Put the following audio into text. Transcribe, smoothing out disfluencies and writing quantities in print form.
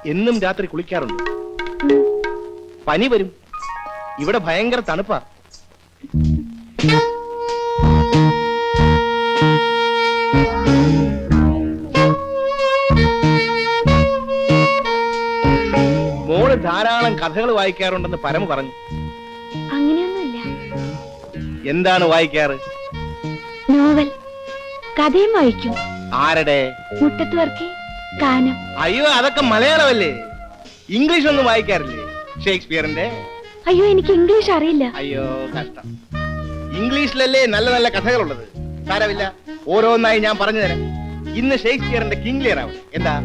എന്നും രാത്രി കുളിക്കാറുണ്ട്. പനി വരും. ഇവിടെ ഭയങ്കര തണുപ്പാ. മോള് ധാരാളം കഥകൾ വായിക്കാറുണ്ടെന്ന് പരമ പറഞ്ഞു. അങ്ങനെയൊന്നുമില്ല. എന്താണ് വായിക്കാറ്? നോവൽ, കഥയും വായിക്കും. ആരുടെ? മുട്ടത്ത് വർക്കി, കാനം. അയ്യോ, അതൊക്കെ മലയാളമല്ലേ. ഇംഗ്ലീഷ് ഒന്നും വായിക്കാറില്ലേ? ഷേക്സ്പിയറിന്റെ? അയ്യോ, എനിക്ക് ഇംഗ്ലീഷ് അറിയില്ല. അയ്യോ കഷ്ടം. ഇംഗ്ലീഷിലല്ലേ നല്ല നല്ല കഥകളുള്ളത്. സാരമില്ല, ഓരോന്നായി ഞാൻ പറഞ്ഞു തരാം. ഇന്ന് ഷേക്സ്പിയറിന്റെ കിങ് ലിയർ ആവും. എന്താ?